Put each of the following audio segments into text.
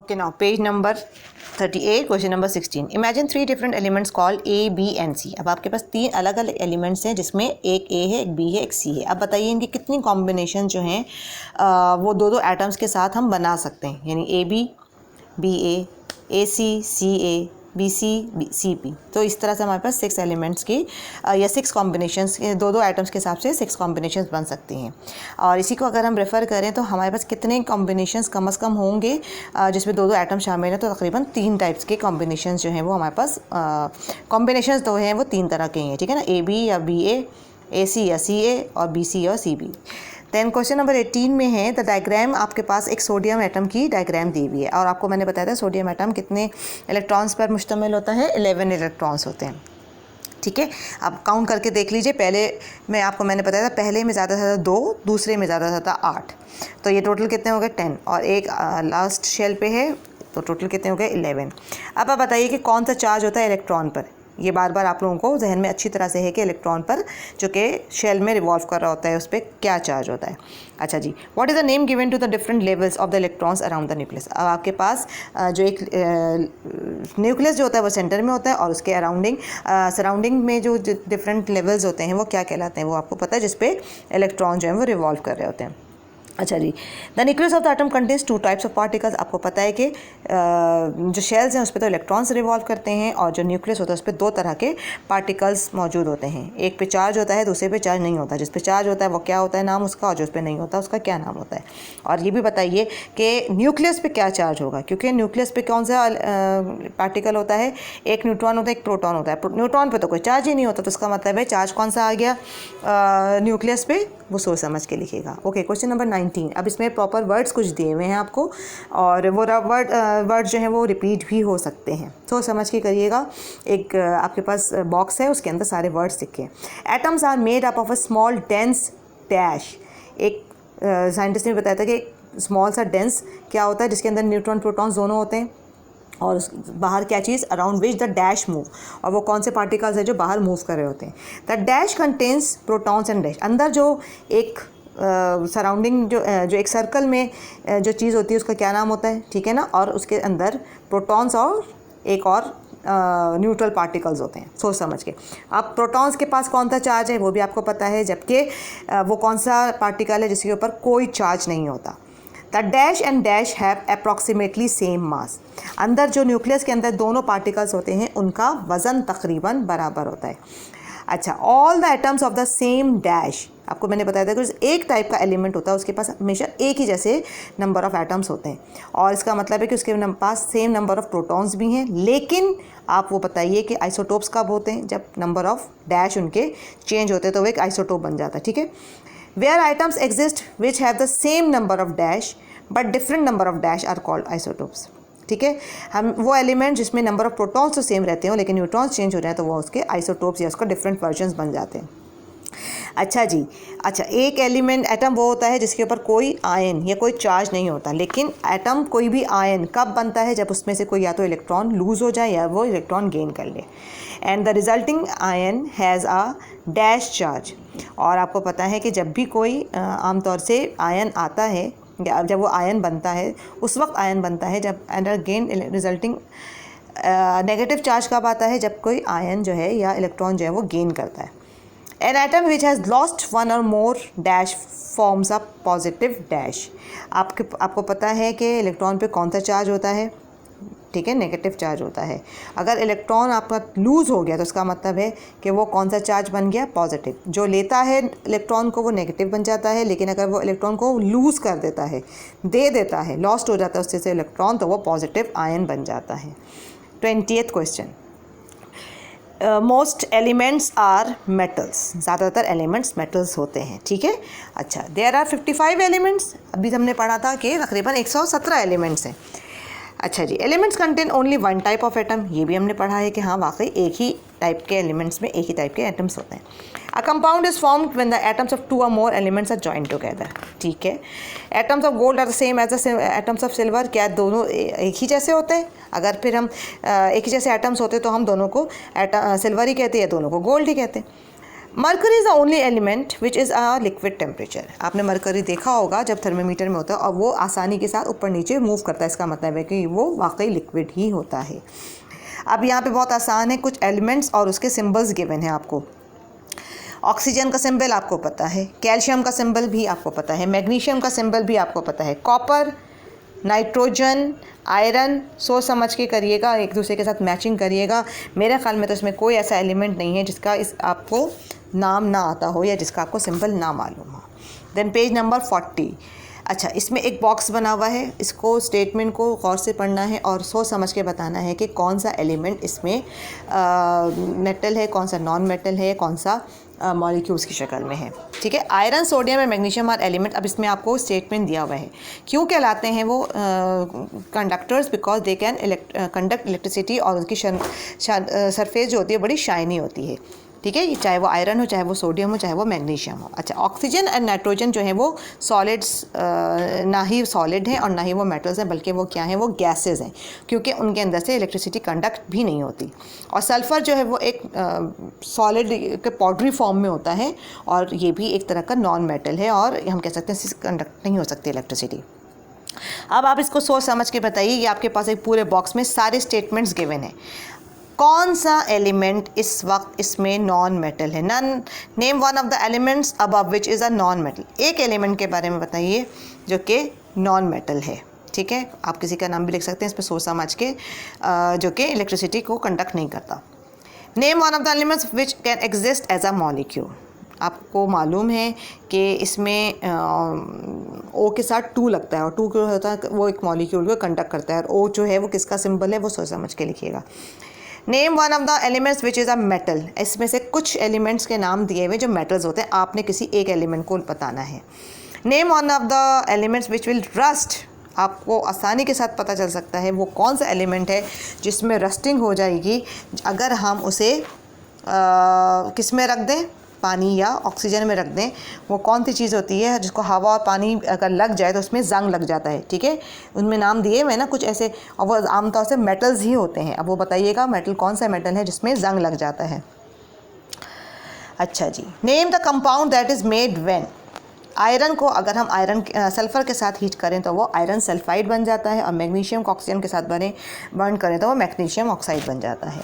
Okay, now page number 38, question number 16. Imagine three different elements called A, B and C. अब आपके पास तीन अलग अलग एलिमेंट्स हैं जिसमें एक A है, एक B है, एक C है. अब बताइए इनकी कितनी कॉम्बिनेशन जो हैं वो दो दो एटम्स के साथ हम बना सकते हैं, यानी A B, B A C, C A, B C, C P. तो इस तरह से हमारे पास 6 एलिमेंट्स की या 6 कॉम्बिनेशंस, दो दो आइटम्स के हिसाब से 6 कॉम्बिनेशंस बन सकती हैं. और इसी को अगर हम रेफ़र करें तो हमारे पास कितने कॉम्बिनेशंस कम से कम होंगे जिसमें दो दो आइटम शामिल हैं, तो तकरीबन 3 टाइप्स के कॉम्बिनेशंस जो हैं वो हमारे पास कॉम्बिनेशंस दो हैं वो 3 तरह के हैं, ठीक है ना. ए बी या बी ए सी या सी ए और बी सी और C B. Then question number 18 में है द डायग्राम. आपके पास एक सोडियम एटम की डायग्राम दी हुई है और आपको मैंने बताया था सोडियम एटम कितने इलेक्ट्रॉन्स पर मुश्तमिल होता है, 11 इलेक्ट्रॉन्स होते हैं, ठीक है. अब काउंट करके देख लीजिए. पहले में आपको मैंने बताया था पहले में ज़्यादा से ज़्यादा 2, दूसरे में ज़्यादा से ज़्यादा 8, तो ये टोटल कितने हो गए 10 और एक लास्ट शेल पे है तो टोटल कितने हो गए 11. अब आप बताइए कि कौन सा चार्ज होता है इलेक्ट्रॉन पर. ये बार बार आप लोगों को जहन में अच्छी तरह से है कि इलेक्ट्रॉन पर जो कि शेल में रिवॉल्व कर रहा होता है उस पर क्या चार्ज होता है. अच्छा जी, what is the name given to the different levels of the electrons around the nucleus. अब आपके पास जो एक न्यूक्लियस जो होता है वो सेंटर में होता है और उसके सराउंडिंग में जो डिफरेंट लेवल्स होते हैं वो क्या कहलाते हैं वो आपको पता है, जिस पे इलेक्ट्रॉन जो है वो रिवॉल्व कर रहे होते हैं. अच्छा जी, the nucleus of the atom contains 2 types of particles. आपको पता है कि जो शेल्स हैं उस पर तो इलेक्ट्रॉन्स रिवॉल्व करते हैं और जो न्यूक्लियस होता है उस पर 2 तरह के पार्टिकल्स मौजूद होते हैं. एक पे चार्ज होता है, दूसरे पे चार्ज नहीं होता. जिस पे चार्ज होता है वो क्या होता है नाम उसका, और जो उस पर नहीं होता उसका क्या नाम होता है. और ये भी बताइए कि न्यूक्लियस पे क्या चार्ज होगा, क्योंकि न्यूक्लियस पे कौन सा पार्टिकल होता है, एक न्यूट्रॉन होता है, एक प्रोटॉन होता है. न्यूट्रॉन पे तो कोई चार्ज ही नहीं होता, तो उसका मतलब है चार्ज कौन सा आ गया न्यूक्लियस पे, वो सोच समझ के लिखिएगा. Okay, question number 19. अब इसमें प्रॉपर वर्ड्स कुछ दिए हुए हैं आपको और वो वर्ड जो हैं वो रिपीट भी हो सकते हैं, सोच समझ के करिएगा. एक आपके पास बॉक्स है उसके अंदर सारे वर्ड्स लिखे हैं. Atoms are made up of a small dense dash. एक साइंटिस्ट ने बताया था कि स्मॉल सा डेंस क्या होता है जिसके अंदर न्यूट्रॉन प्रोटॉन्स दोनों होते हैं और बाहर क्या चीज़ around which the dash move, और वो कौन से पार्टिकल्स हैं जो बाहर मूव कर रहे होते हैं. The dash contains protons and dash. अंदर जो एक सराउंडिंग जो एक सर्कल में जो चीज़ होती है उसका क्या नाम होता है, ठीक है ना. और उसके अंदर प्रोटॉन्स और एक और न्यूट्रल पार्टिकल्स होते हैं, सोच समझ के. अब प्रोटॉन्स के पास कौन सा चार्ज है वो भी आपको पता है, जबकि वो कौन सा पार्टिकल है जिसके ऊपर कोई चार्ज नहीं होता. The dash and dash have approximately same mass. अंदर जो न्यूक्लियस के अंदर दोनों पार्टिकल्स होते हैं उनका वज़न तकरीबन बराबर होता है. अच्छा, all the atoms of the same dash. आपको मैंने बताया था कि एक टाइप का एलिमेंट होता है उसके पास हमेशा एक ही जैसे नंबर ऑफ एटम्स होते हैं और इसका मतलब है कि उसके पास सेम नंबर ऑफ प्रोटॉन्स भी हैं. लेकिन आप वो बताइए कि आइसोटोप्स कब होते हैं, जब नंबर ऑफ डैश उनके चेंज होते हैं तो वो एक आइसोटोप बन जाता है, ठीक है. Where items exist which have the same number of dash but different number of dash are called isotopes. ठीक है, हम वो एलिमेंट जिसमें नंबर ऑफ प्रोटॉन्स तो सेम रहते हो लेकिन न्यूट्रॉन्स चेंज हो रहे हैं तो वो उसके आइसोटोप्स या उसका डिफरेंट वर्जन्स बन जाते हैं. अच्छा जी, अच्छा, एक एटम वो होता है जिसके ऊपर कोई आयन या कोई चार्ज नहीं होता, लेकिन एटम कोई भी आयन कब बनता है, जब उसमें से कोई या तो इलेक्ट्रॉन लूज़ हो जाए या वो इलेक्ट्रॉन गेन कर ले. And the resulting ion has a dash charge. और आपको पता है कि जब भी कोई आमतौर से आयन आता है या जब वो आयन बनता है उस वक्त आयन बनता है जब and gain resulting negative charge कब आता है, जब कोई आयन जो है या इलेक्ट्रॉन जो है वो गेन करता है. An atom which has lost 1 or more dash forms a positive dash. आपको पता है कि इलेक्ट्रॉन पे कौन सा चार्ज होता है, ठीक है, नेगेटिव चार्ज होता है. अगर इलेक्ट्रॉन आपका लूज़ हो गया तो उसका मतलब है कि वो कौन सा चार्ज बन गया, पॉजिटिव. जो लेता है इलेक्ट्रॉन को वो नेगेटिव बन जाता है, लेकिन अगर वो इलेक्ट्रॉन को लूज़ कर देता है, दे देता है, लॉस्ट हो जाता है उससे इलेक्ट्रॉन, तो वो पॉजिटिव आयन बन जाता है. 20th question. Most elements are metals. ज़्यादातर एलिमेंट्स मेटल्स होते हैं, ठीक है. अच्छा, देयर आर 55 एलिमेंट्स. अभी हमने पढ़ा था कि तकरीबन 117 एलिमेंट्स हैं. अच्छा जी, elements contain only 1 type of atom. ये भी हमने पढ़ा है कि हाँ वाकई एक ही टाइप के एलिमेंट्स में एक ही टाइप के एटम्स होते हैं. A compound is formed when the atoms of 2 और more elements are joined together. ठीक है. Atoms of gold are the same as the atoms of silver. क्या दोनों एक ही जैसे होते हैं? अगर फिर हम एक ही जैसे एटम्स होते तो हम दोनों को सिल्वर ही कहते हैं या दोनों को गोल्ड ही कहते हैं. Mercury is the only element which is a liquid temperature. आपने मरकरी देखा होगा जब थर्मामीटर में होता है और वो आसानी के साथ ऊपर नीचे मूव करता है, इसका मतलब है कि वो वाकई लिक्विड ही होता है। अब यहाँ पे बहुत आसान है, कुछ एलिमेंट्स और उसके सिंबल्स गिवन हैं आपको। ऑक्सीजन का सिंबल आपको पता है, कैल्शियम का सिंबल भी आपको पता है, मैग्नीशियम का सिंबल भी आपको पता है, कॉपर, नाइट्रोजन, आयरन। सोच समझ के करिएगा, एक दूसरे के साथ मैचिंग करिएगा। मेरे ख्याल में तो इसमें कोई ऐसा एलिमेंट नहीं है जिसका आपको नाम ना आता हो या जिसका आपको सिंबल ना मालूम हो। Then page number 40। अच्छा, इसमें एक बॉक्स बना हुआ है, इसको स्टेटमेंट को गौर से पढ़ना है और सोच समझ के बताना है कि कौन सा एलिमेंट इसमें मेटल है, कौन सा नॉन मेटल है, कौन सा मॉलिक्यूल्स की शक्ल में है। ठीक है, iron, sodium and magnesium are element. अब इसमें आपको स्टेटमेंट दिया हुआ है। क्यों कहलाते हैं वो conductors? Because they can conduct electricity और उनकी सरफेस जो होती है बड़ी शाइनी होती है। ठीक है, चाहे वो आयरन हो, चाहे वो सोडियम हो, चाहे वो मैग्नीशियम हो। अच्छा, ऑक्सीजन एंड नाइट्रोजन जो है वो सॉलिड्स, ना ही सॉलिड हैं और ना ही वो मेटल्स हैं, बल्कि वो क्या हैं, वो गैसेस हैं, क्योंकि उनके अंदर से इलेक्ट्रिसिटी कंडक्ट भी नहीं होती। और सल्फ़र जो है वो एक सॉलिड के पाउडरी फॉर्म में होता है और ये भी एक तरह का नॉन मेटल है और हम कह सकते हैं कंडक्ट नहीं हो सकती इलेक्ट्रिसिटी। अब आप इसको सोच समझ के बताइए, ये आपके पास एक पूरे बॉक्स में सारे स्टेटमेंट्स गिवन हैं। कौन सा एलिमेंट इस वक्त इसमें नॉन मेटल है? Name one of the elements above which is a non metal. एक एलिमेंट के बारे में बताइए जो कि नॉन मेटल है। ठीक है, आप किसी का नाम भी लिख सकते हैं इस पर सोच समझ के, जो कि इलेक्ट्रिसिटी को कंडक्ट नहीं करता। Name one of the elements which can exist as a molecule. आपको मालूम है कि इसमें ओ के साथ 2 लगता है और 2 जो होता है वो एक मॉलिक्यूल को कंडक्ट करता है और ओ जो है वो किसका सिंबल है वो सोच समझ के लिखिएगा। Name one of the elements which is a metal. इसमें से कुछ एलिमेंट्स के नाम दिए हुए जो मेटल्स होते हैं, आपने किसी एक एलिमेंट को बताना है। Name one of the elements which will rust. आपको आसानी के साथ पता चल सकता है वो कौन सा एलिमेंट है जिसमें रस्टिंग हो जाएगी अगर हम उसे किस में रख दें, पानी या ऑक्सीजन में रख दें। वो कौन सी चीज़ होती है जिसको हवा और पानी अगर लग जाए तो उसमें जंग लग जाता है। ठीक है, उनमें नाम दिए हुए ना कुछ ऐसे, और वो आमतौर से मेटल्स ही होते हैं। अब वो बताइएगा मेटल कौन सा मेटल है जिसमें जंग लग जाता है। अच्छा जी, name the compound that is made when. Iron को अगर हम आयरन सल्फ़र के साथ हीट करें तो वो आयरन सल्फाइड बन जाता है और मैग्नीशियम को ऑक्सीजन के साथ बर्न करें तो वो मैग्नीशियम ऑक्साइड बन जाता है।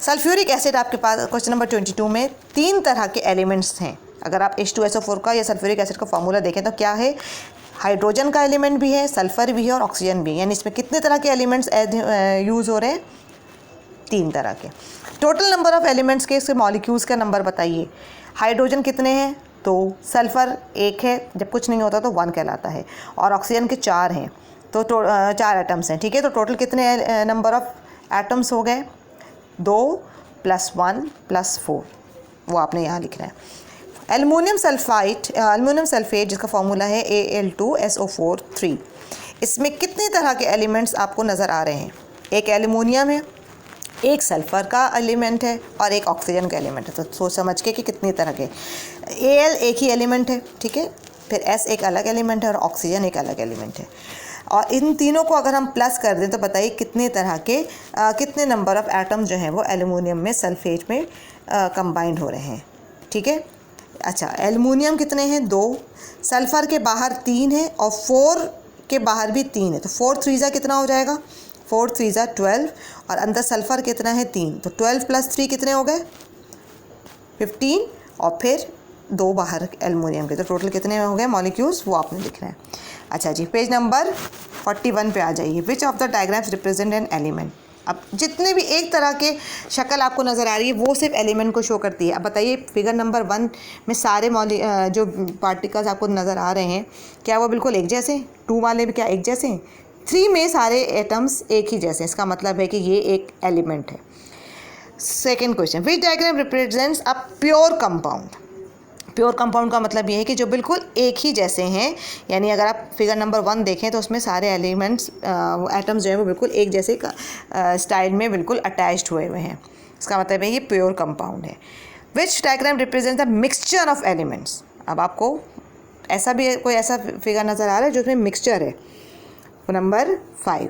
सल्फ्यूरिक एसिड आपके पास क्वेश्चन नंबर 22 में 3 तरह के एलिमेंट्स हैं। अगर आप H2SO4 का या सल्फ्यूरिक एसिड का फार्मूला देखें तो क्या है, हाइड्रोजन का एलिमेंट भी है, सल्फ़र भी है और ऑक्सीजन भी है। यानी इसमें कितने तरह के एलिमेंट्स यूज़ हो रहे हैं? 3 तरह के। टोटल नंबर ऑफ़ एलिमेंट्स के इसके मॉलिक्यूल्स का नंबर बताइए। हाइड्रोजन कितने हैं? 2, सल्फ़र 1 है, जब कुछ नहीं होता तो 1 कहलाता है, और ऑक्सीजन के 4 हैं, तो 4 एटम्स हैं। ठीक है, तो टोटल कितने नंबर ऑफ़ एटम्स हो गए? 2 + 1 + 4, वो आपने यहाँ लिखना है। एल्युमिनियम सल्फेट जिसका फॉर्मूला है Al2SO4 3, इसमें कितने तरह के एलिमेंट्स आपको नज़र आ रहे हैं? एक एल्युमिनियम है, एक सल्फ़र का एलिमेंट है और एक ऑक्सीजन का एलिमेंट है। तो सोच समझ के कि कितनी तरह के। Al एक ही एलिमेंट है, ठीक है, फिर S एक अलग एलिमेंट है और ऑक्सीजन एक अलग एलिमेंट है, और इन तीनों को अगर हम प्लस कर दें तो बताइए कितने तरह के कितने नंबर ऑफ़ एटम जो हैं वो एल्युमिनियम में सल्फेट में कंबाइंड हो रहे हैं। ठीक है, अच्छा, एल्युमिनियम कितने हैं? 2, सल्फ़र के बाहर 3 है और 4 के बाहर भी 3 है, तो 4 3 कितना हो जाएगा? 4 3 12, और अंदर सल्फ़र कितना है? 3, तो 12 + 3 कितने हो गए? 15, और फिर 2 बाहर एल्युमिनियम के, तो टोटल कितने हो गए मॉलिक्यूल्स, वो आपने लिखना है। अच्छा जी, पेज नंबर 41 पे आ जाइए। Which of the diagrams represent an element. अब जितने भी एक तरह के शक्ल आपको नज़र आ रही है वो सिर्फ एलिमेंट को शो करती है। अब बताइए फिगर नंबर 1 में सारे जो पार्टिकल्स आपको नज़र आ रहे हैं क्या वो बिल्कुल एक जैसे? 2 वाले भी क्या एक जैसे? 3 में सारे एटम्स एक ही जैसे, इसका मतलब है कि ये एक एलिमेंट है। Second question, which diagram represents a pure compound. Pure compound का मतलब ये है कि जो बिल्कुल एक ही जैसे हैं, यानी अगर आप फिगर नंबर 1 देखें तो उसमें सारे एलिमेंट्स एटम्स जो हैं वो बिल्कुल एक जैसे स्टाइल में बिल्कुल अटैच्ड हुए हुए हैं, इसका मतलब है ये प्योर कंपाउंड है। Which diagram represent the mixture of elements. अब आपको ऐसा भी कोई ऐसा फिगर नज़र आ रहा है जो उसमें मिक्सचर है। Number 5,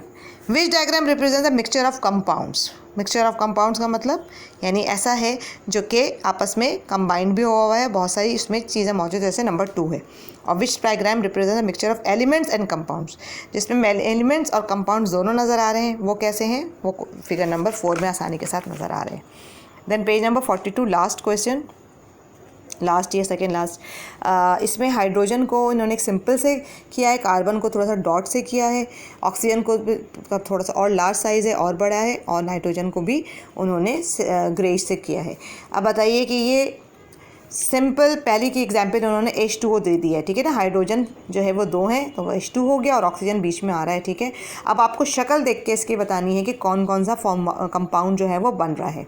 which diagram represent the mixture of compounds. Mixture of compounds का मतलब यानी ऐसा है जो कि आपस में कंबाइंड भी हुआ है, बहुत सारी इसमें चीज़ें मौजूद, जैसे नंबर 2 है। और which diagram represent the mixture of elements and compounds, जिसमें एलिमेंट्स और कंपाउंड्स दोनों नज़र आ रहे हैं, वो कैसे हैं, वो फिगर नंबर 4 में आसानी के साथ नज़र आ रहे हैं। Then page number 42, last question, last या सेकेंड लास्ट। इसमें हाइड्रोजन को इन्होंने एक सिंपल से किया है, कार्बन को थोड़ा सा डॉट से किया है, ऑक्सीजन को का थोड़ा सा और लार्ज साइज़ है और बड़ा है, और नाइट्रोजन को भी उन्होंने ग्रेज से किया है। अब बताइए कि ये सिंपल पहली की एग्जांपल उन्होंने H2O दे दी है, ठीक है ना। हाइड्रोजन जो है वो 2 है तो वो H2 हो गया और ऑक्सीजन बीच में आ रहा है, ठीक है। अब आपको शक्ल देख के इसकी बतानी है कि कौन कौन सा कंपाउंड जो है वो बन रहा है।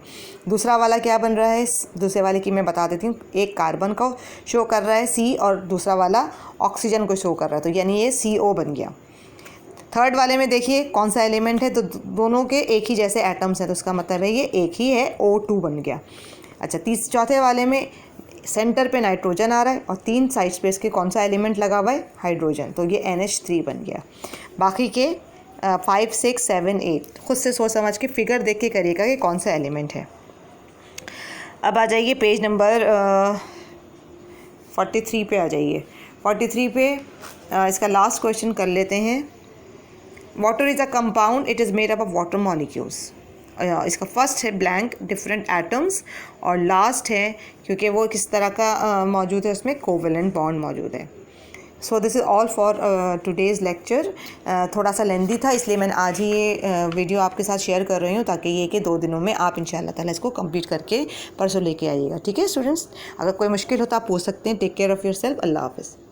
दूसरा वाला क्या बन रहा है, दूसरे वाले की मैं बता देती हूँ। एक कार्बन को शो कर रहा है C, और दूसरा वाला ऑक्सीजन को शो कर रहा है, तो यानी ये CO बन गया। थर्ड वाले में देखिए कौन सा एलिमेंट है, तो दोनों के एक ही जैसे एटम्स हैं, तो उसका मतलब है ये एक ही है, O2 बन गया। अच्छा, चौथे वाले में सेंटर पे नाइट्रोजन आ रहा है और 3 साइड पे इसके कौन सा एलिमेंट लगा हुआ है, हाइड्रोजन, तो ये NH3 बन गया। बाकी के 5, 6, 7, 8 खुद से सोच समझ के फिगर देख के करिएगा कि कौन सा एलिमेंट है। अब आ जाइए पेज नंबर 43 पे आ जाइए। 43 पे इसका लास्ट क्वेश्चन कर लेते हैं। Water is a compound, it is made up of water molecules. इसका फर्स्ट है ब्लैंक, डिफरेंट एटम्स, और लास्ट है क्योंकि वो किस तरह का मौजूद है, उसमें कोवेलेंट बॉन्ड मौजूद है। So this is all for today's lecture. थोड़ा सा लेंदी था, इसलिए मैंने आज ही ये वीडियो आपके साथ शेयर कर रही हूँ, ताकि ये कि 2 दिनों में आप इंशाल्लाह ताला इसको कंप्लीट करके परसों लेके आइएगा, ठीक है स्टूडेंट्स। अगर कोई मुश्किल हो तो आप पूछ सकते हैं। Take care of yourself. अल्लाह हाफ़िज़।